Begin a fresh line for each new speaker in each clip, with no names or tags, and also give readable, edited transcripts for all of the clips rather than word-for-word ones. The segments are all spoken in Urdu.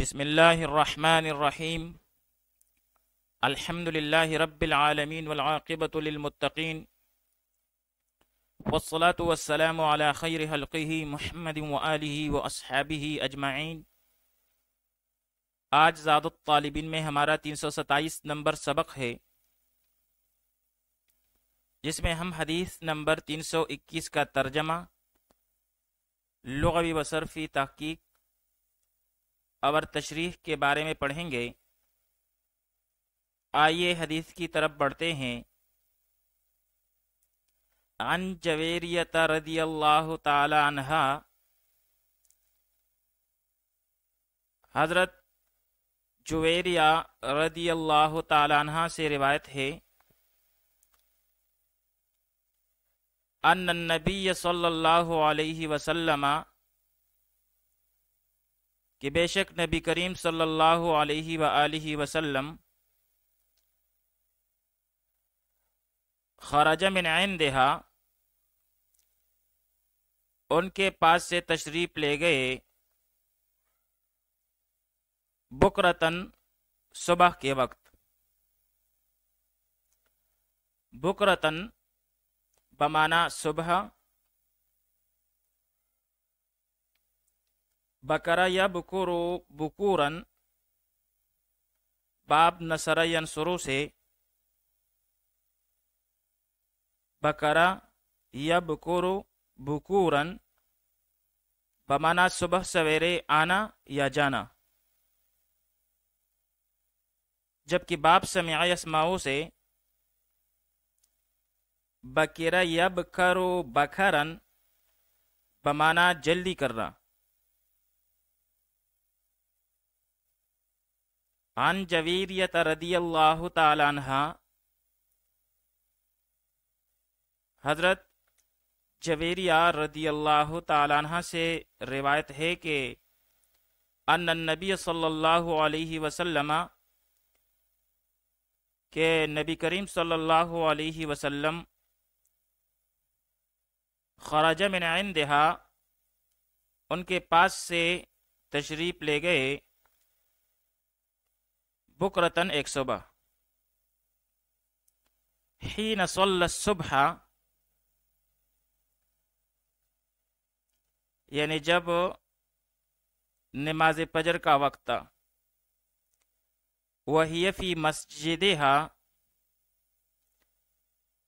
بسم اللہ الرحمن الرحیم الحمد للہ رب العالمین والعاقبۃ للمتقین والصلاة والسلام علی خیر خلقہ محمد وآلہ واصحابہ اجمعین۔ آج زاد الطالبین میں ہمارا 327 نمبر سبق ہے، جس میں ہم حدیث نمبر 321 کا ترجمہ، لغوی و صرفی تحقیق اور تشریح کے بارے میں پڑھیں گے۔ آئیے حدیث کی طرف بڑھتے ہیں۔ عن جویریۃ رضی اللہ تعالی عنہا، حضرت جویریہ رضی اللہ تعالی عنہا سے روایت ہے، ان النبی صلی اللہ علیہ وسلم، کہ بے شک نبی کریم صلی اللہ علیہ وآلہ وسلم، خرج من عندہا، ان کے پاس سے تشریف لے گئے، بکرتن، صبح کے وقت۔ بکرتن بمعنی صبح، بکرا یا بکورو بکورن، باب نصر ینصرو سے، بکرا یا بکورو بکورن بمعنی صبح سویرے آنا یا جانا، جبکہ باب سمع یسمعو سے، بکرا یا بکرو بکرن بمعنی جلدی کرنا۔ عن جویریۃ رضی اللہ تعالی عنہا، حضرت جویریہ رضی اللہ تعالی عنہ سے روایت ہے کہ ان النبی صلی اللہ علیہ وسلم، کہ نبی کریم صلی اللہ علیہ وسلم، خرج من عندہا، ان کے پاس سے تشریف لے گئے، بکرتن ایک صبح، حین صلی الصبح، یعنی جب نماز فجر کا وقت تھا، وہی فی مسجدہا،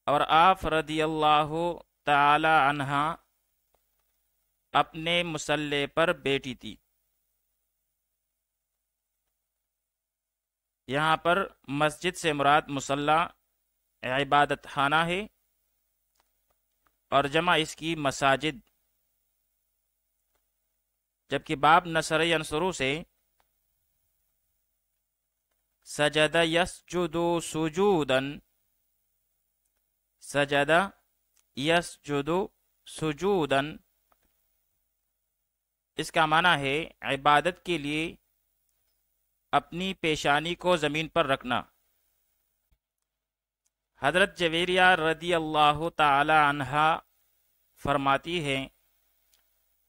اور آپ رضی اللہ تعالی عنہا اپنے مصلی پر بیٹھی تھی۔ یہاں پر مسجد سے مراد مصلی عبادت خانہ ہے، اور جمع اس کی مساجد، جبکہ باب نصر ینصرو سے، سجد یسجد سجودن، سجد یسجد سجودن، اس کا معنی ہے عبادت کے لیے اپنی پیشانی کو زمین پر رکھنا۔ حضرت جویریہ رضی اللہ تعالی عنہا فرماتی ہیں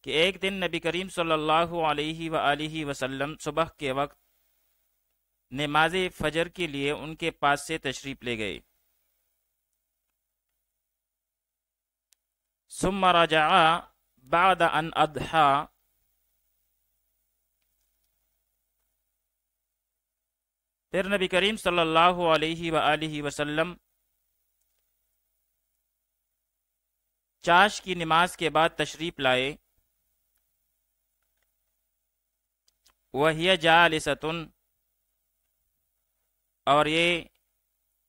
کہ ایک دن نبی کریم صلی اللہ علیہ وآلہ وسلم صبح کے وقت نماز فجر کے لیے ان کے پاس سے تشریف لے گئے، ثم رجع بعد ان اضحى، پھر نبی کریم صلی اللہ علیہ وآلہ وسلم چاش کی نماز کے بعد تشریف لائے، وہی جالستٌ، اور یہ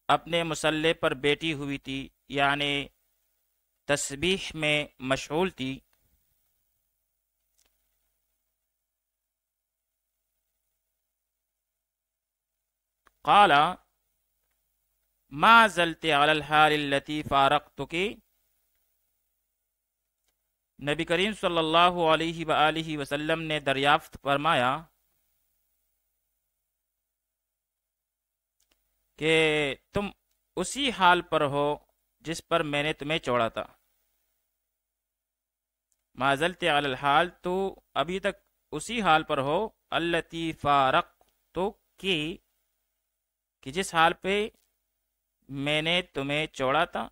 اپنے مصلی پر بیٹھی ہوئی تھی، یعنی تسبیح میں مشغول تھی۔ قال ما زلت علی الحال التي فارقتك، نبی کریم صلی اللہ علیہ وآلہ وسلم نے دریافت فرمایا کہ تم اسی حال پر ہو جس پر میں نے تمہیں چھوڑا تھا۔ ما زلت علی الحال، تو ابھی تک اسی حال پر ہو التی فارقتک کہ جس حال پہ میں نے تمہیں چھوڑا تھا.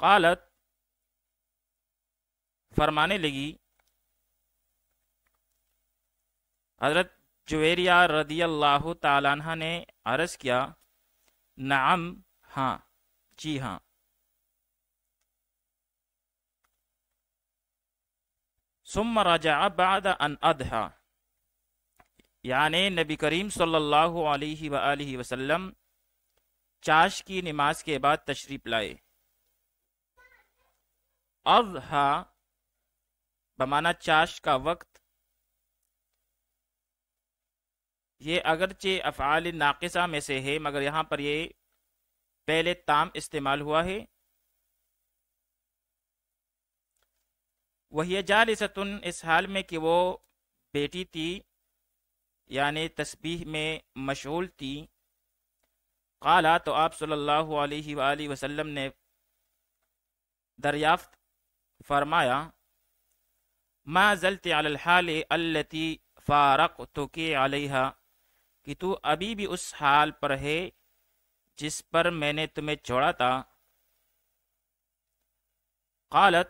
قالت فرمانے لگی حضرت جویریہ رضی اللہ تعالیٰ عنہ نے عرض کیا نعم ہاں جی ہاں. ثم رجع بعد ان اضحى یعنی نبی کریم صلی اللہ علیہ وآلہ وسلم چاش کی نماز کے بعد تشریف لائے. اضحى بمعنی چاش کا وقت. یہ اگرچہ افعال ناقصہ میں سے ہے مگر یہاں پر یہ پہلے تام استعمال ہوا ہے. وہی جالستن اس حال میں کہ وہ بیٹی تھی یعنی تسبیح میں مشغول تھی. قالا تو آپ صلی اللہ علیہ وآلہ وسلم نے دریافت فرمایا ما زلت علی الحال التي فارقتک علیہا کہ تو ابھی بھی اس حال پر ہے جس پر میں نے تمہیں چھوڑا تھا. قالت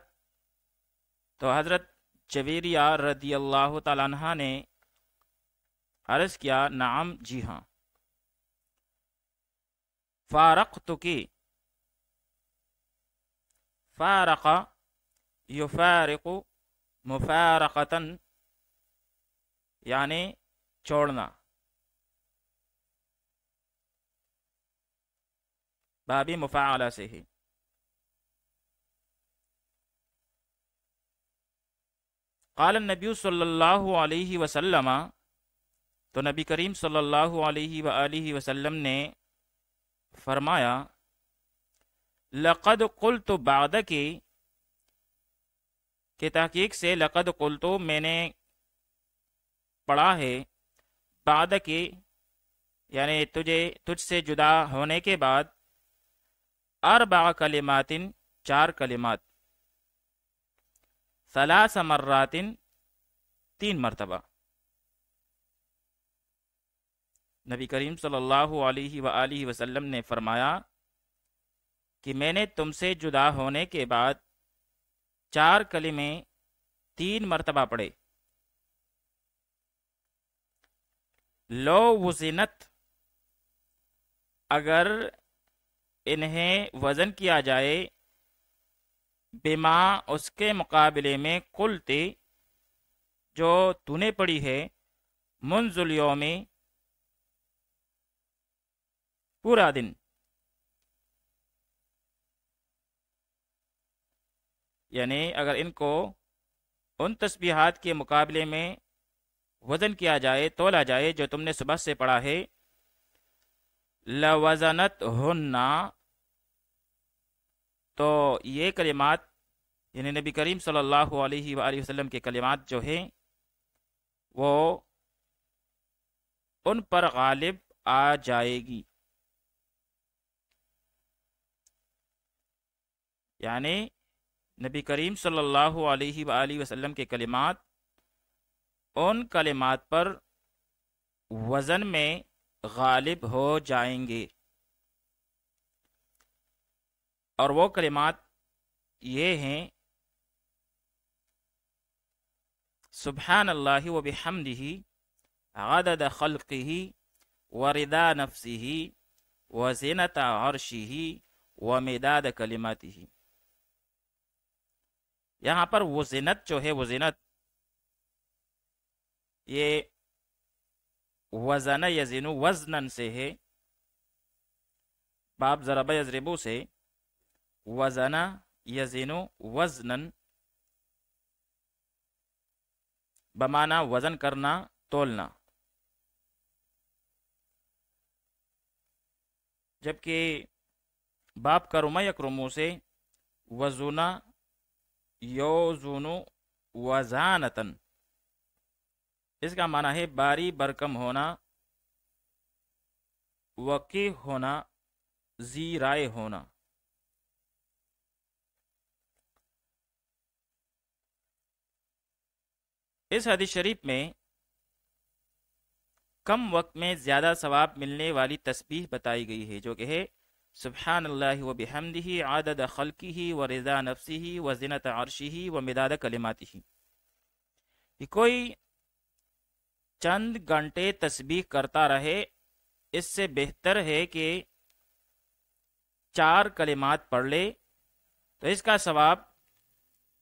تو حضرت جویریہ رضی اللہ تعالیٰ عنہ نے عرض کیا نعم جی ہاں. فارقتک فارق یفارق مفارقتا یعنی چھوڑنا. بابی مفاعلہ سے ہی. قال النبی صلی اللہ علیہ وسلم تو نبی کریم صلی اللہ علیہ وآلہ وسلم نے فرمایا لقد قلت بعدک کہ تحقیق سے لقد قلت میں نے پڑھا ہے بعدک یعنی تجھ سے جدا ہونے کے بعد اربع کلمات چار کلمات ثلاث مرات تین مرتبہ. نبی کریم صلی اللہ علیہ وآلہ وسلم نے فرمایا کہ میں نے تم سے جدا ہونے کے بعد چار کلمے تین مرتبہ پڑھے. لو وزنت اگر انہیں وزن کیا جائے بما اس کے مقابلے میں قلتے جو تو نے پڑھی ہے منذ الیوم پورا دن یعنی اگر ان کو ان تسبیحات کے مقابلے میں وزن کیا جائے تولا جائے جو تم نے صبح سے پڑھا ہے لوزنت ہننا تو یہ کلمات یعنی نبی کریم صلی اللہ علیہ وآلہ وسلم کے کلمات جو ہیں وہ ان پر غالب آ جائے گی. یعنی نبی کریم صلی اللہ علیہ وآلہ وسلم کے کلمات ان کلمات پر وزن میں غالب ہو جائیں گے. اور وہ کلمات یہ ہیں سبحان اللہ و بحمدہ عدد خلقہ ورضا نفسہ وزنۃ عرشہ ومداد کلماتہ. یہاں پر وزنت جو ہے وزنت یہ وزن یزن وزنن سے ہے باب ضرب یضربو سے وزن یزن وزنن بمانا وزن کرنا تولنا. جبکہ باب کرم یکرمو سے وزنا یوزن وزانتن اس کا معنی ہے باری برکم ہونا وقی ہونا ذی رائے ہونا. اس حدیث شریف میں کم وقت میں زیادہ ثواب ملنے والی تسبیح بتائی گئی ہے، جو کہ ہے سبحان اللہ و بحمدہ عدد خلقہ و رضا نفسہ و زنت عرشہ و مداد کلماتہ، کہ کوئی چند گھنٹے تسبیح کرتا رہے، اس سے بہتر ہے کہ 4 کلمات پڑھ لے، تو اس کا ثواب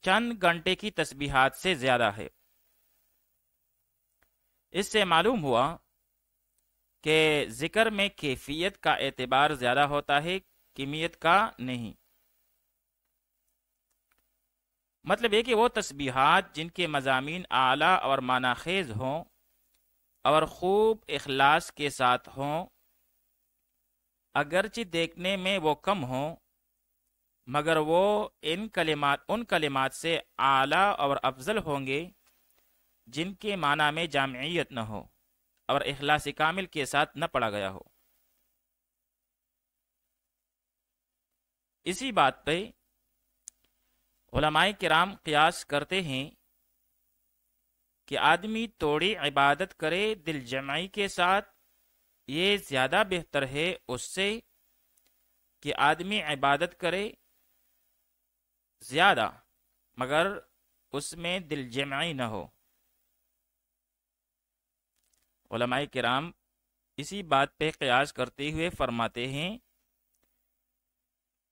چند گھنٹے کی تسبیحات سے زیادہ ہے۔ اس سے معلوم ہوا کہ ذکر میں کیفیت کا اعتبار زیادہ ہوتا ہے، کمیت کا نہیں۔ مطلب یہ کہ وہ تسبیحات جن کے مضامین اعلیٰ اور معنی خیز ہوں اور خوب اخلاص کے ساتھ ہوں، اگرچہ دیکھنے میں وہ کم ہوں، مگر وہ ان کلمات سے اعلیٰ اور افضل ہوں گے جن کے معنی میں جامعیت نہ ہو اور اخلاص کامل کے ساتھ نہ پڑھا گیا ہو۔ اسی بات پہ علماء کرام قیاس کرتے ہیں کہ آدمی توڑی عبادت کرے دل جمعی کے ساتھ، یہ زیادہ بہتر ہے اس سے کہ آدمی عبادت کرے زیادہ مگر اس میں دل جمعی نہ ہو۔ علماء کرام اسی بات پہ قیاس کرتے ہوئے فرماتے ہیں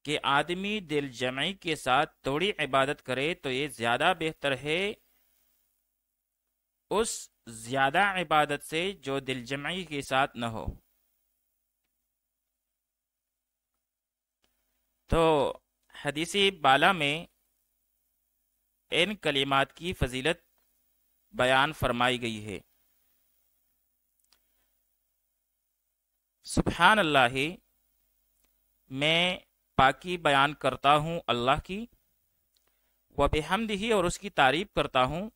کہ آدمی دل جمعی کے ساتھ توڑی عبادت کرے تو یہ زیادہ بہتر ہے اس زیادہ عبادت سے جو دل جمعی کے ساتھ نہ ہو۔ تو حدیثی بالا میں ان کلمات کی فضیلت بیان فرمائی گئی ہے۔ سبحان اللہ، میں پاکی بیان کرتا ہوں اللہ کی، و بحمدہ، اور اس کی تعریف کرتا ہوں،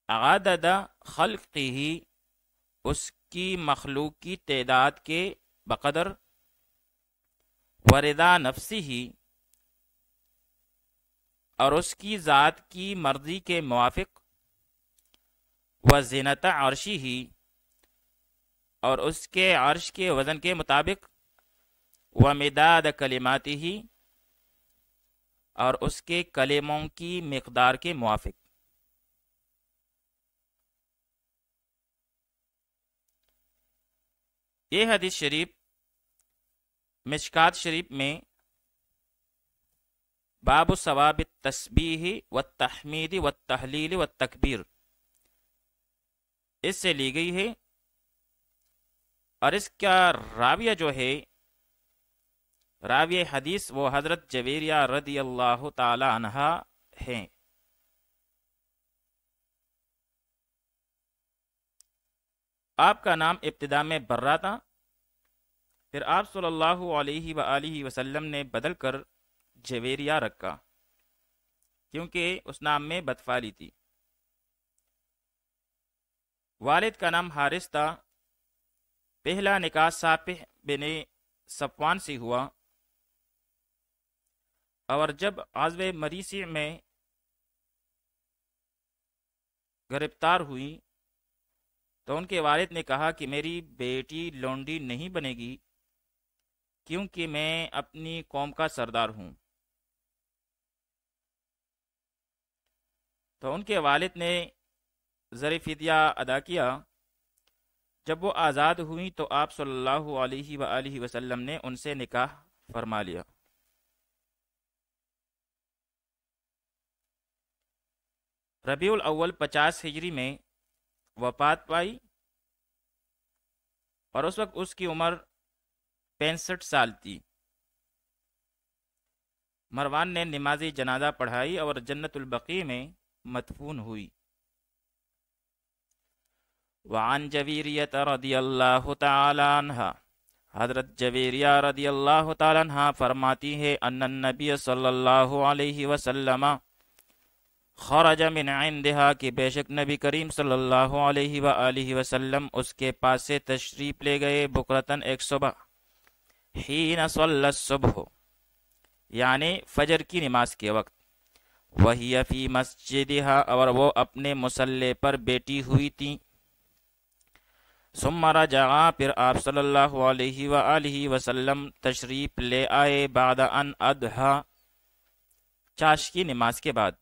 عدد خلقہ، اس کی مخلوق کی تعداد کے بقدر، و رضا نفسہ، اور اس کی ذات کی مرضی کے موافق، و زینت عرشہ، اور اس کے عرش کے وزن کے مطابق، و مداد کلماتہ، اور اس کے کلموں کی مقدار کے موافق۔ یہ حدیث شریف مشکات شریف میں باب ثواب التسبیح والتحمید والتحلیل والتکبیر اس سے لی گئی ہے، اور اس کا راویہ جو ہے، راوی حدیث، وہ حضرت جویریہ رضی اللہ تعالی عنہا ہیں۔ آپ کا نام ابتدا میں برہ تھا، پھر آپ صلی اللہ علیہ وآلہ وسلم نے بدل کر جویریہ رکھا، کیونکہ اس نام میں بدفعلی تھی۔ والد کا نام حارث تھا۔ پہلا نکاح صافح بن صفوان سے ہوا، اور جب غزوہ مریسی میں گرفتار ہوئی تو ان کے والد نے کہا کہ میری بیٹی لونڈی نہیں بنے گی، کیونکہ میں اپنی قوم کا سردار ہوں۔ تو ان کے والد نے زر فدیہ ادا کیا۔ جب وہ آزاد ہوئیں تو آپ صلی اللہ علیہ وآلہ وسلم نے ان سے نکاح فرما لیا۔ ربیع الاول 50 ہجری میں وفات پائی، اور اس وقت اس کی عمر 65 سال تھی۔ مروان نے نماز جنازہ پڑھائی اور جنت البقیع میں مدفون ہوئی۔ وعن جویریہ رضی اللہ تعالی عنہ، حضرت جویریہ رضی اللہ تعالی عنہ فرماتی ہے، ان النبی صلی اللہ علیہ وسلم خرج من عندها، کہ بے شک نبی کریم صلی اللہ علیہ وآلہ وسلم اس کے پاس سے تشریف لے گئے، بکرتن، ایک صبح، حین صلی الصبح، یعنی فجر کی نماز کے وقت، وہی فی مسجدہا، اور وہ اپنے مصلی پر بیٹھی ہوئی تھیں۔ ثم رجعا، پھر آپ صلی اللہ علیہ وآلہ وسلم تشریف لے آئے، بعد ان ادھا، چاش کی نماز کے بعد۔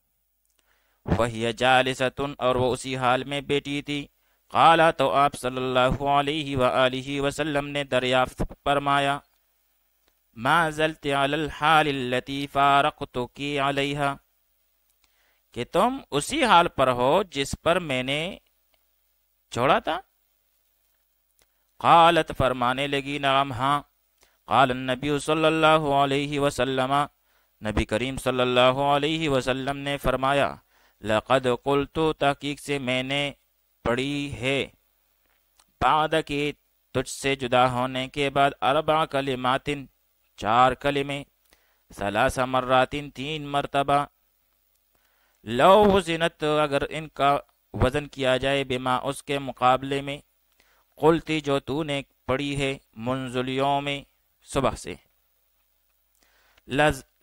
وہی جالستن، اور وہ اسی حال میں بیٹھی تھی۔ قالا، تو آپ صلی اللہ علیہ وآلہ وسلم نے دریافت فرمایا، ما زلت علی الحال التي فارقتک علیہا، کہ تم اسی حال پر ہو جس پر میں نے چھوڑا تھا؟ قالت، فرمانے لگی، نعم، ہاں۔ قال النبی صلی اللہ علیہ وسلم، نبی کریم صلی اللہ علیہ وسلم نے فرمایا، لقد قلت، تحقیق سے میں نے پڑھی ہے، بعد کہ تجھ سے جدا ہونے کے بعد، اربع کلمات، 4 کلمے، 3 مرات، 3 مرتبہ، لو وزنت، اگر ان کا وزن کیا جائے، بما، اس کے مقابلے میں، قلتی، جو تو نے پڑھی ہے، منذ اليوم، صبح سے،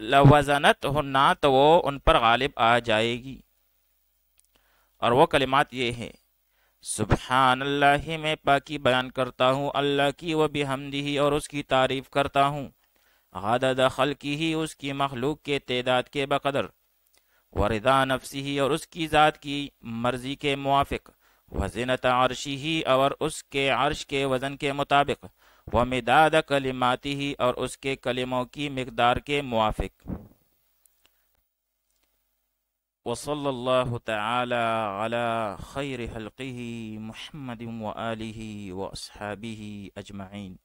لوزنت ہننا، تو وہ ان پر غالب آ جائے گی۔ اور وہ کلمات یہ ہیں، سبحان اللہ، میں پاکی بیان کرتا ہوں اللہ کی، و بحمدہ، اور اس کی تعریف کرتا ہوں، عدد خلقہ، اس کی مخلوق کے تعداد کے بقدر، ورضا نفسہ، اور اس کی ذات کی مرضی کے موافق، وزنت عرشہ، اور اس کے عرش کے وزن کے مطابق، ومداد کلماتہ، اور اس کے کلموں کی مقدار کے موافق۔ وصلی اللہ تعالی علی خیر خلقہ محمد وآلہ واصحابہ اجمعین۔